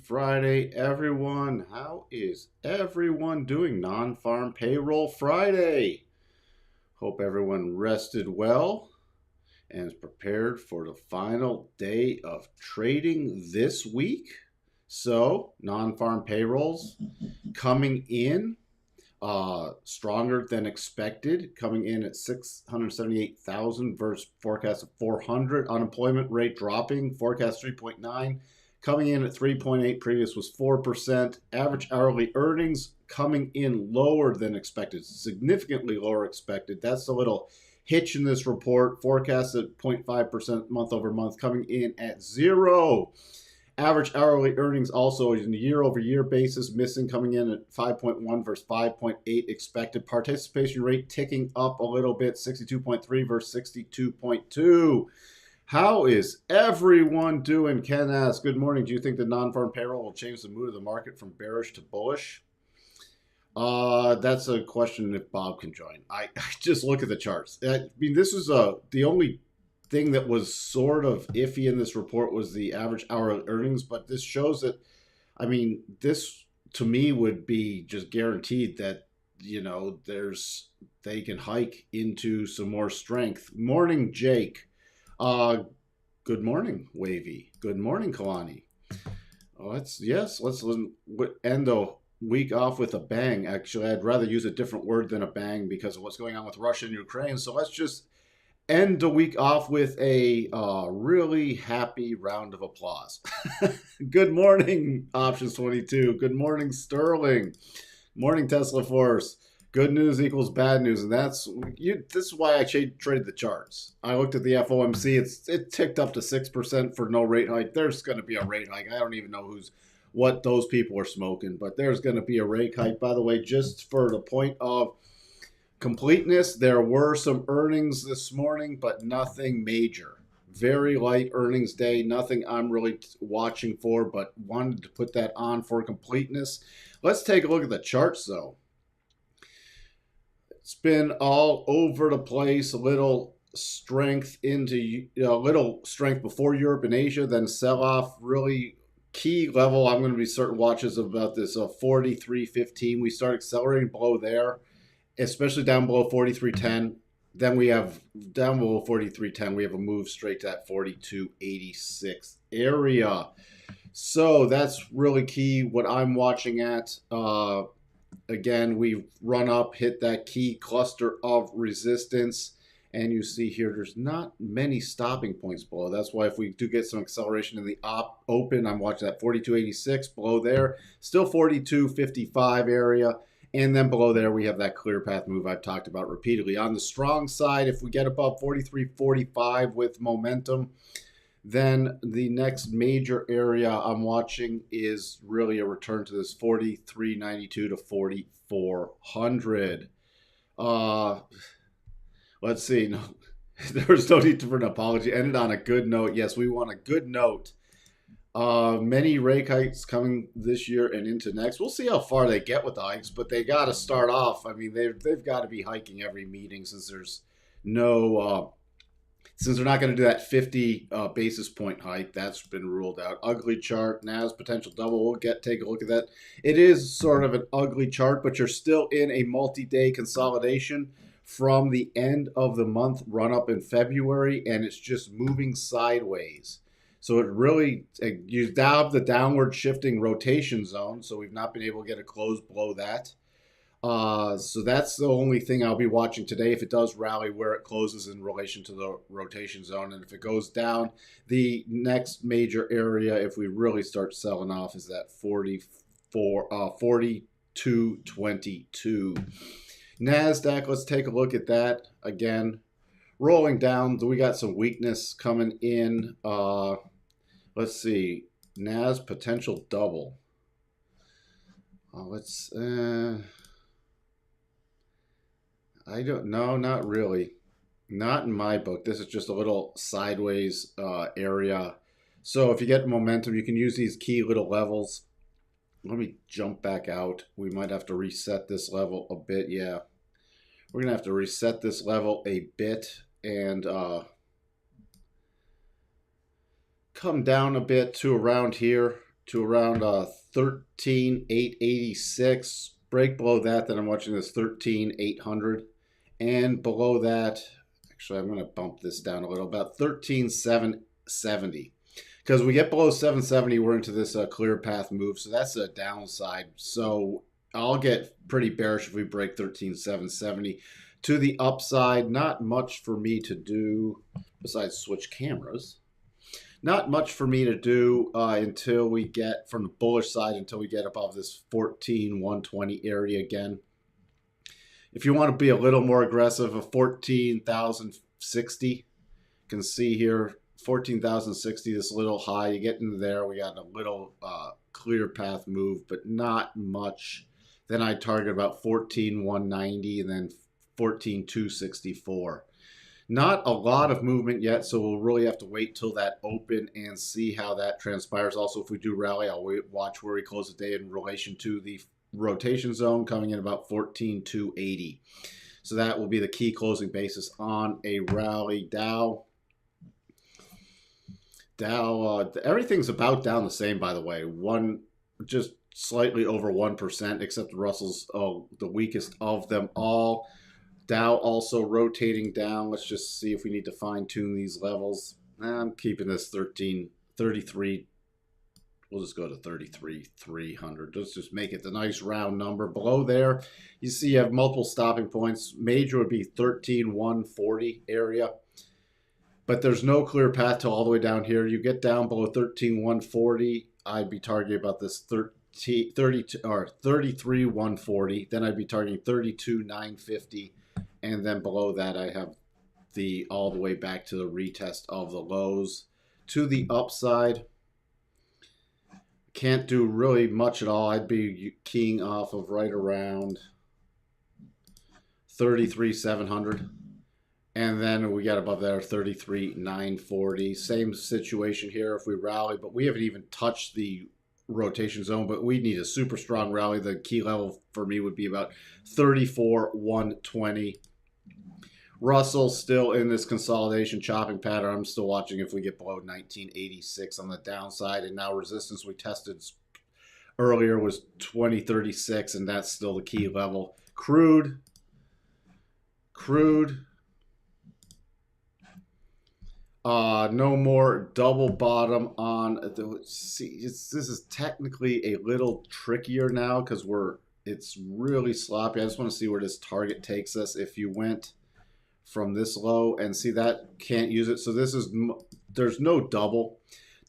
Friday, everyone. How is everyone doing? Non-farm payroll Friday. Hope everyone rested well and is prepared for the final day of trading this week. So, non-farm payrolls coming in stronger than expected, coming in at 678,000 versus forecast of 400. Unemployment rate dropping, forecast 3.9, coming in at 3.8. Previous was 4%. Average hourly earnings coming in lower than expected, significantly lower expected. That's a little hitch in this report. Forecast at 0.5% month over month, coming in at 0. Average hourly earnings also in a year-over-year basis, missing, coming in at 5.1 versus 5.8 expected. Participation rate ticking up a little bit, 62.3 versus 62.2. How is everyone doing? Ken asks, good morning. Do you think the non-farm payroll will change the mood of the market from bearish to bullish? That's a question if Bob can join. I just look at the charts. I mean, this is the only thing that was sort of iffy in this report was the average hourly earnings, but this shows that, I mean, this to me would be just guaranteed that, you know, they can hike into some more strength. Morning, Jake. Good morning, Wavy. Good morning, Kalani. Let's end the week off with a bang. Actually, I'd rather use a different word than a bang because of what's going on with Russia and Ukraine. So let's just end the week off with a really happy round of applause. Good morning, Options 22. Good morning, Sterling. Morning, Tesla Force. Good news equals bad news, and this is why I traded the charts. I looked at the FOMC. It ticked up to 6% for no rate hike. There's going to be a rate hike. I don't even know what those people are smoking, but there's going to be a rate hike. By the way, just for the point of completeness, there were some earnings this morning, but nothing major. Very light earnings day, nothing I'm really watching for, but wanted to put that on for completeness. Let's take a look at the charts, though. It's been all over the place, a little strength before Europe and Asia, then sell-off, really key level. I'm going to be certain watches about this 43.15. We start accelerating below there, especially down below 43.10. Then we have down below 43.10, we have a move straight to that 42.86 area. So that's really key what I'm watching at. Again, we run up, hit that key cluster of resistance. And you see here, there's not many stopping points below. That's why if we do get some acceleration in the open, I'm watching that 42.86 below there. Still 42.55 area. And then below there, we have that clear path move I've talked about repeatedly. On the strong side, if we get above 43.45 with momentum, then the next major area I'm watching is really a return to this 43.92 to 4,400. Let's see. No, there was no need for an apology. Ended on a good note. Yes, we want a good note. Many rate hikes coming this year and into next. We'll see how far they get with the hikes, but they got to start off. I mean, they've got to be hiking every meeting since there's no since they're not going to do that 50 basis point hike. That's been ruled out. Ugly chart. Nas potential double. We'll take a look at that. It is sort of an ugly chart, but you're still in a multi-day consolidation from the end of the month run up in February, and it's just moving sideways. So it really, you have the downward shifting rotation zone, so we've not been able to get a close below that. So that's the only thing I'll be watching today. If it does rally, where it closes in relation to the rotation zone. And if it goes down, the next major area, if we really start selling off, is that 42.22. NASDAQ, let's take a look at that again. Rolling down, we got some weakness coming in. Let's see, NAS potential double. I don't know, not really. Not in my book. This is just a little sideways area. So if you get momentum, you can use these key little levels. Let me jump back out. We might have to reset this level a bit. Yeah, we're going to have to reset this level a bit and come down a bit to around here. to around 13,886. Break below that, then I'm watching this 13,800. And below that, actually, I'm going to bump this down a little, about 13,770. Because we get below 770, we're into this clear path move. So that's a downside. So I'll get pretty bearish if we break 13,770. To the upside, not much for me to do besides switch cameras. Not much for me to do until we get from the bullish side, until we get above this 14,120 area again. If you want to be a little more aggressive, a 14,060, you can see here 14,060, this little high. You get into there, we got a little clear path move, but not much. Then I target about 14,190 and then 14,264. Not a lot of movement yet, so we'll really have to wait till that open and see how that transpires. Also, if we do rally, I'll watch where we close the day in relation to the rotation zone coming in about 14,280. So that will be the key closing basis on a rally. Dow, everything's about down the same, by the way. Just slightly over 1%, except Russell's the weakest of them all. Dow also rotating down. Let's just see if we need to fine tune these levels. I'm keeping this 33. We'll just go to 33,300. Let's just make it the nice round number. Below there, you see you have multiple stopping points. Major would be 13,140 area. But there's no clear path to all the way down here. You get down below 13,140, I'd be targeting about this 33,140. Then I'd be targeting 32,950. And then below that, I have all the way back to the retest of the lows. To the upside, can't do really much at all. I'd be keying off of right around 33,700. And then we got above there 33,940. Same situation here if we rally, but we haven't even touched the rotation zone, but we need a super strong rally. The key level for me would be about 34,120. Russell still in this consolidation chopping pattern. I'm still watching if we get below 1986 on the downside. And now resistance we tested earlier was 2036, and that's still the key level. Crude. No more double bottom on the. See, this is technically a little trickier now because it's really sloppy. I just want to see where this target takes us. If you went from this low and see that can't use it, so there's no double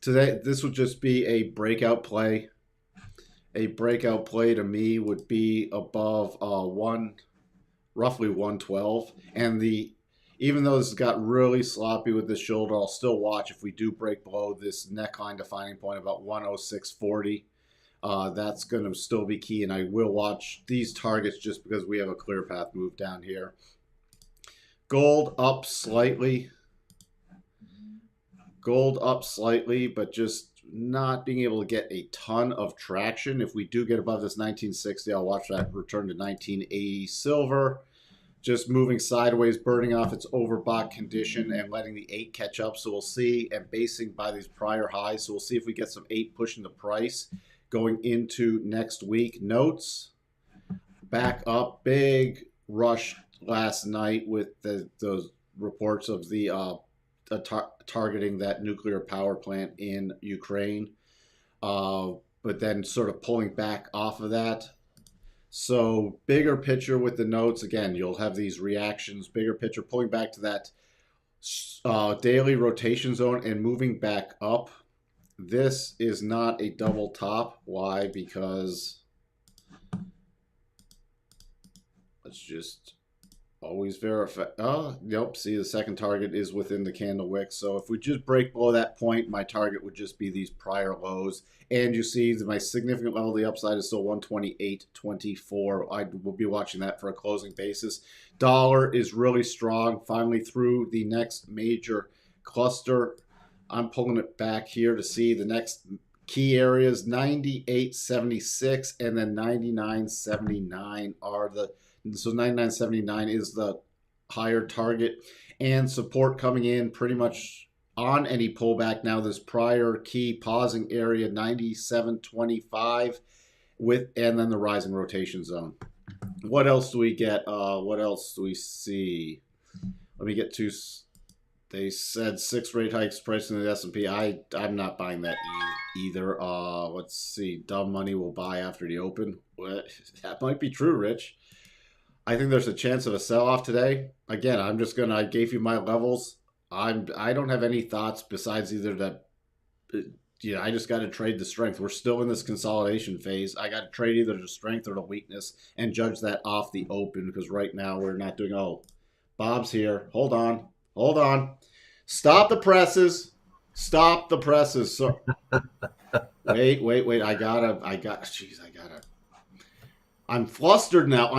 today. This would just be a breakout play. A breakout play to me would be above roughly 112, and even though this got really sloppy with this shoulder, I'll still watch if we do break below this neckline defining point about 106.40. That's going to still be key, and I will watch these targets just because we have a clear path move down here. Gold up slightly. But just not being able to get a ton of traction. If we do get above this 1960, I'll watch that return to 1980. Silver just moving sideways, burning off its overbought condition and letting the 8 catch up. So we'll see, and basing by these prior highs. So we'll see if we get some 8 pushing the price going into next week. Notes back up, big rush last night with those reports of the targeting that nuclear power plant in Ukraine, but then sort of pulling back off of that. So bigger picture with the notes, again, you'll have these reactions, bigger picture, pulling back to that daily rotation zone and moving back up. This is not a double top. Why? Because let's just always verify. Oh, nope. See, the second target is within the candle wick. So if we just break below that point, my target would just be these prior lows. And you see that my significant level of the upside is still 128.24. I will be watching that for a closing basis. Dollar is really strong. Finally through the next major cluster. I'm pulling it back here to see the next key areas. 98.76 and then 99.79 are the. So 99.79 is the higher target, and support coming in pretty much on any pullback now. This prior key pausing area 97.25 and then the rising rotation zone. What else do we get? What else do we see? Let me get to. They said 6 rate hikes pricing in the S&P. I'm not buying that either. Let's see. Dumb money will buy after the open. What? That might be true, Rich. I think there's a chance of a sell-off today. Again, I gave you my levels. I don't have any thoughts besides either that. I just got to trade the strength. We're still in this consolidation phase. I got to trade either the strength or the weakness and judge that off the open, because right now we're not doing. Oh, Bob's here. Hold on. Stop the presses. So, wait. I'm flustered now.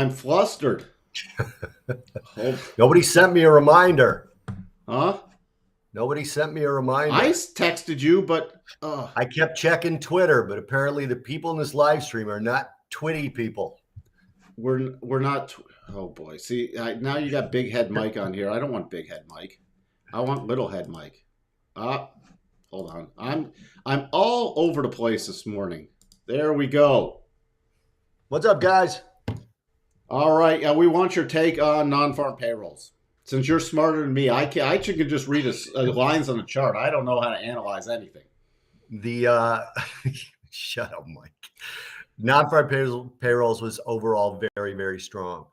Nobody sent me a reminder. Huh? Nobody sent me a reminder. I texted you, but I kept checking Twitter, but apparently the people in this live stream are not Twitty people. We're not. Oh boy! See, now you got Big Head Mike on here. I don't want Big Head Mike. I want Little Head Mike. Hold on. I'm all over the place this morning. There we go. What's up, guys? All right. We want your take on non-farm payrolls. Since you're smarter than me, I can just read lines on the chart. I don't know how to analyze anything. Shut up, Mike. Non-farm payrolls was overall very, very strong.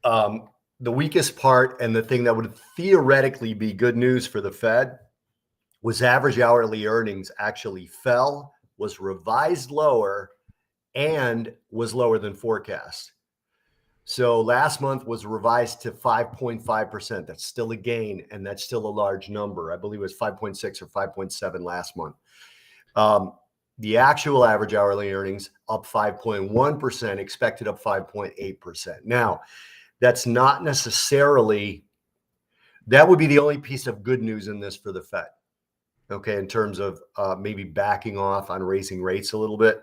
The weakest part, and the thing that would theoretically be good news for the Fed, was average hourly earnings actually fell, was revised lower, and was lower than forecast. So last month was revised to 5.5%. That's still a gain, and that's still a large number. I believe it was 5.6 or 5.7 last month. The actual average hourly earnings up 5.1%, expected up 5.8%. Now, that's not necessarily, that would be the only piece of good news in this for the Fed, okay, in terms of maybe backing off on raising rates a little bit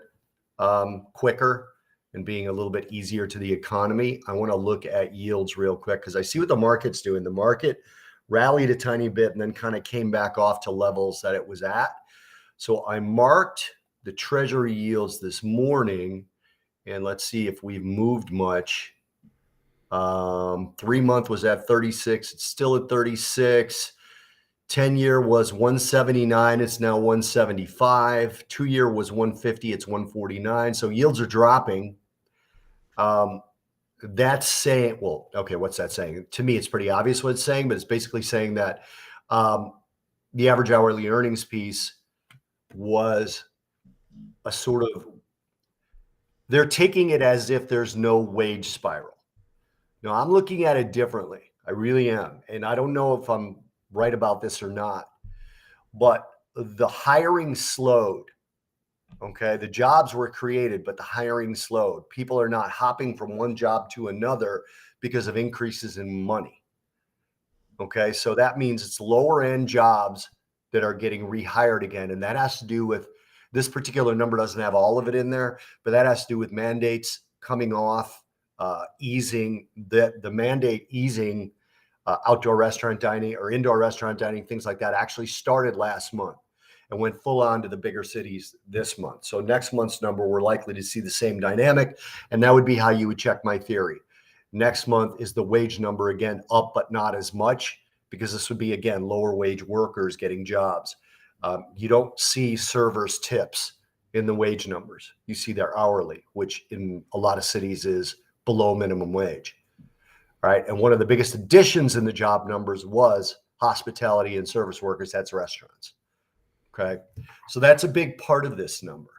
quicker and being a little bit easier to the economy. I want to look at yields real quick because I see what the market's doing. The market rallied a tiny bit and then kind of came back off to levels that it was at. So I marked the Treasury yields this morning, and let's see if we've moved much. 3-month was at 36. It's still at 36. 10-year was 179. It's now 175. 2-year was 150. It's 149. So yields are dropping. That's saying, well, okay, what's that saying? To me, it's pretty obvious what it's saying, but it's basically saying that the average hourly earnings piece was a sort of, they're taking it as if there's no wage spiral. Now, I'm looking at it differently. I really am. And I don't know if I'm right about this or not, but the hiring slowed. Okay. The jobs were created, but the hiring slowed. People are not hopping from one job to another because of increases in money. Okay. So that means it's lower end jobs that are getting rehired again. And that has to do with, this particular number doesn't have all of it in there, but that has to do with mandates coming off, easing, the mandate easing outdoor restaurant dining or indoor restaurant dining, things like that actually started last month and went full on to the bigger cities this month. So next month's number, we're likely to see the same dynamic. And that would be how you would check my theory. Next month is the wage number again, up, but not as much, because this would be, again, lower wage workers getting jobs. You don't see servers tips in the wage numbers. You see their hourly, which in a lot of cities is below minimum wage. Right. And one of the biggest additions in the job numbers was hospitality and service workers. That's restaurants. Okay. So that's a big part of this number.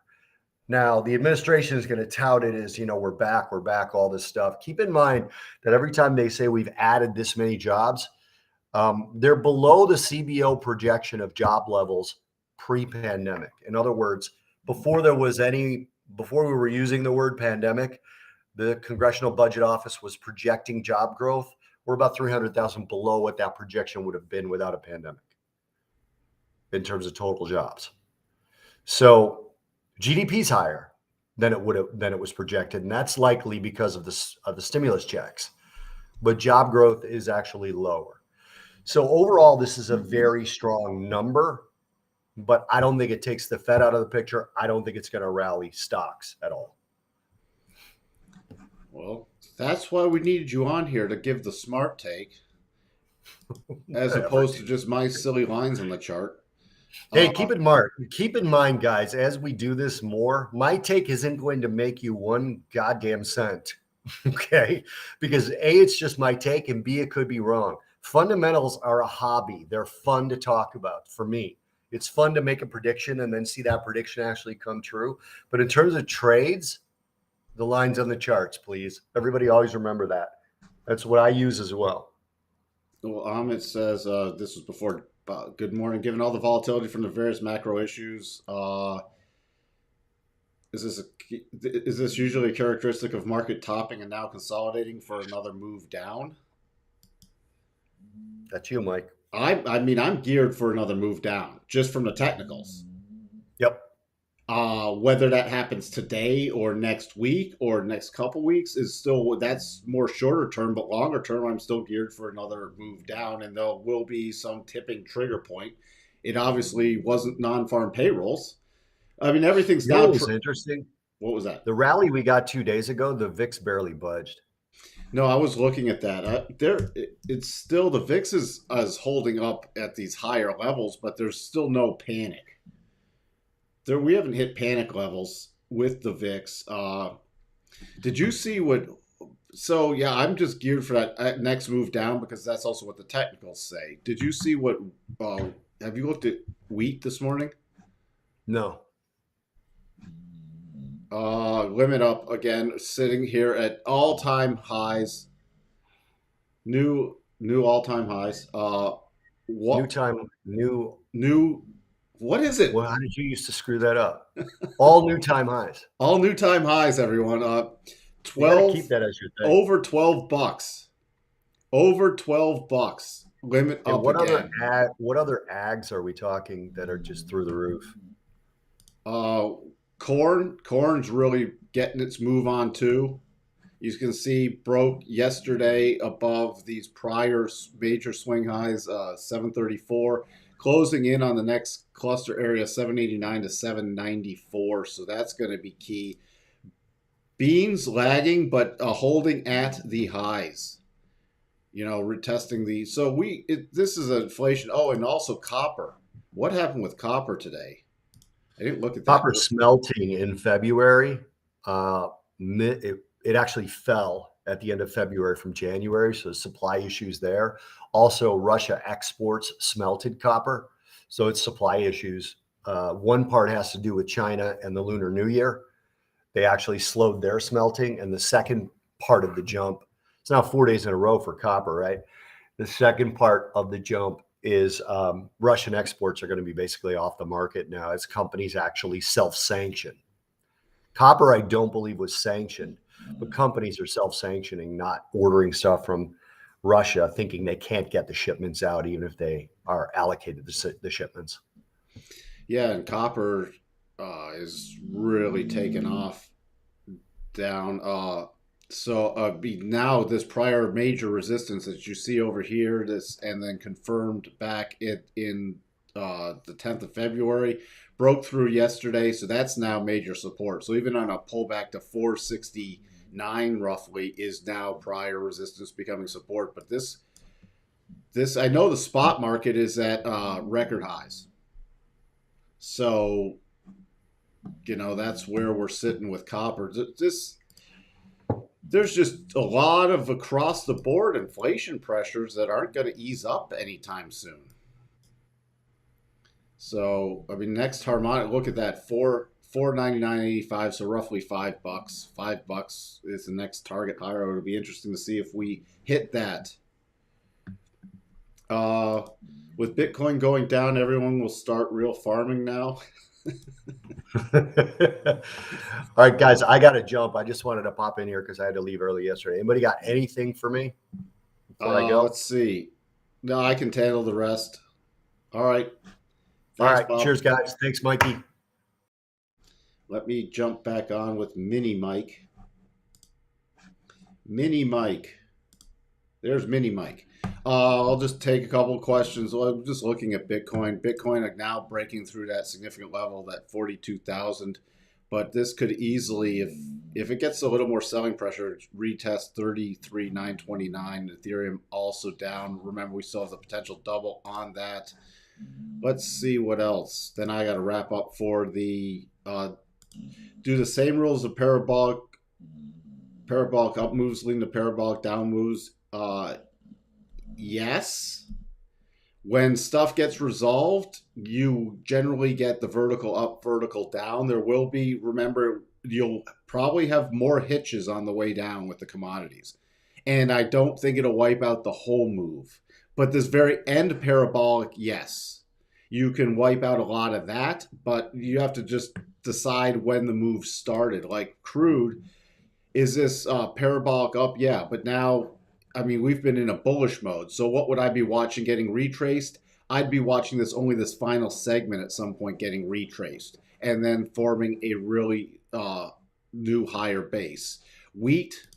Now, the administration is going to tout it as, we're back, all this stuff. Keep in mind that every time they say we've added this many jobs, they're below the CBO projection of job levels pre-pandemic. In other words, before we were using the word pandemic, the Congressional Budget Office was projecting job growth. We're about 300,000 below what that projection would have been without a pandemic in terms of total jobs. So GDP is higher than it was projected, and that's likely because of the stimulus checks. But job growth is actually lower. So overall, this is a very strong number, but I don't think it takes the Fed out of the picture. I don't think it's going to rally stocks at all. Well, that's why we needed you on here to give the smart take, as opposed to just my silly lines on the chart. Hey, keep in mind, guys, as we do this more, my take isn't going to make you one goddamn cent. Okay. Because A, it's just my take, and B, it could be wrong. Fundamentals are a hobby. They're fun to talk about for me. It's fun to make a prediction and then see that prediction actually come true. But in terms of trades, the lines on the charts, please. Everybody always remember that. That's what I use as well. Well, Amit says this was before. Good morning. Given all the volatility from the various macro issues, is this usually a characteristic of market topping and now consolidating for another move down? That's you, Mike. I mean, I'm geared for another move down just from the technicals. Yep. Whether that happens today or next week or next couple weeks is still, that's more shorter term, but longer term, I'm still geared for another move down, and there will be some tipping trigger point. It obviously wasn't non-farm payrolls. I mean, everything's You know now. what was interesting? What was that? The rally we got 2 days ago, the VIX barely budged. No, I was looking at that. It's still, the VIX is holding up at these higher levels, but there's still no panic. We haven't hit panic levels with the VIX. Did you see what? So yeah, I'm just geared for that next move down because that's also what the technicals say. Did you see what? Have you looked at wheat this morning? No. Limit up again, sitting here at all-time highs. New all-time highs. New. What is it? Well, how did you used to screw that up? All new time highs. All new time highs, everyone. 12. Keep that as your thing. Over $12. Over $12. Limit and up what again. What other ags are we talking that are just through the roof? Corn's really getting its move on too. You can see broke yesterday above these prior major swing highs, 734, closing in on the next cluster area, 789 to 794. So that's going to be key. Beans lagging, but holding at the highs. You know, retesting these. So this is inflation. Oh, and also copper. What happened with copper today? I didn't look at that. Copper smelting in February. It actually fell at the end of February from January. So supply issues there. Also, Russia exports smelted copper. So it's supply issues. One part has to do with China and the Lunar New Year. They actually slowed their smelting. And the second part of the jump, it's now 4 days in a row for copper, right? The second part of the jump is Russian exports are going to be basically off the market now as companies actually self-sanction. Copper, I don't believe, was sanctioned, but companies are self-sanctioning, not ordering stuff from Russia, thinking they can't get the shipments out, even if they are allocated the shipments. Yeah, and copper is really taken off down. So now this prior major resistance that you see over here, and then confirmed back in the 10th of February, broke through yesterday. So that's now major support. So even on a pullback to 469 roughly is now prior resistance becoming support. But this I know the spot market is at record highs. So, you know, that's where we're sitting with copper. There's just a lot of across the board inflation pressures that aren't going to ease up anytime soon. So, I mean, next harmonic, look at that, $4.99.85, so roughly $5. $5 is the next target higher. It'll be interesting to see if we hit that. With Bitcoin going down, everyone will start real farming now. All right, guys, I got to jump. I just wanted to pop in here because I had to leave early yesterday. Anybody got anything for me before I go? Let's see. No, I can handle the rest. All right. Thanks, all right. Bob. Cheers, guys. Thanks, Mikey. Let me jump back on with Mini Mike. Mini Mike. There's Mini Mike. I'll just take a couple of questions. Well, I'm just looking at Bitcoin. Bitcoin now breaking through that significant level, that 42,000. But this could easily, if it gets a little more selling pressure, retest 33,929. Ethereum also down. Remember, we still have the potential double on that. Let's see what else. Then I got to wrap up for the do the same rules of parabolic up moves leading to parabolic down moves. Yes. When stuff gets resolved, you generally get the vertical up, vertical down. There will be, remember, you'll probably have more hitches on the way down with the commodities. And I don't think it'll wipe out the whole move. But this very end parabolic, yes. You can wipe out a lot of that, but you have to just decide when the move started. Like crude, is this parabolic up? Yeah, but now, I mean, we've been in a bullish mode. So what would I be watching getting retraced? I'd be watching this final segment at some point getting retraced and then forming a really new higher base. Wheat,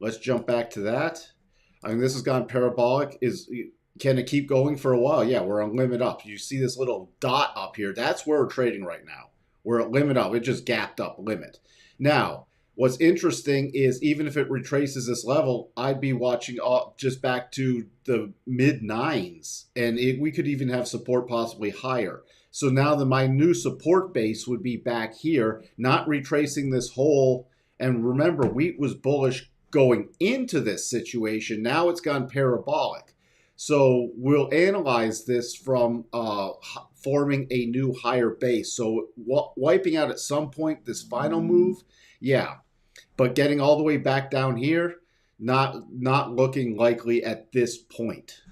let's jump back to that. I mean, this has gone parabolic. Can it keep going for a while? Yeah, we're on limit up. You see this little dot up here. That's where we're trading right now. We're at limit up. It just gapped up limit. Now, what's interesting is even if it retraces this level, I'd be watching just back to the mid nines, and we could even have support possibly higher. So now my new support base would be back here, not retracing this whole. And remember, wheat was bullish going into this situation. Now it's gone parabolic. So we'll analyze this from forming a new higher base. So wiping out at some point this final move, yeah. But getting all the way back down here, not looking likely at this point.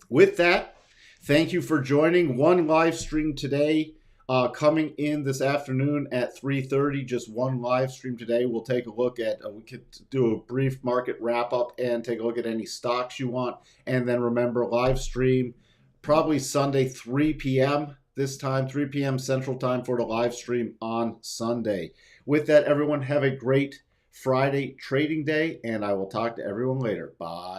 With that, thank you for joining. One live stream today coming in this afternoon at 3:30. Just one live stream today. We'll take a look at, we could do a brief market wrap up and take a look at any stocks you want. And then remember, live stream probably Sunday, 3 p.m. this time, 3 p.m. Central Time for the live stream on Sunday. With that, everyone, have a great Friday trading day, and I will talk to everyone later. Bye.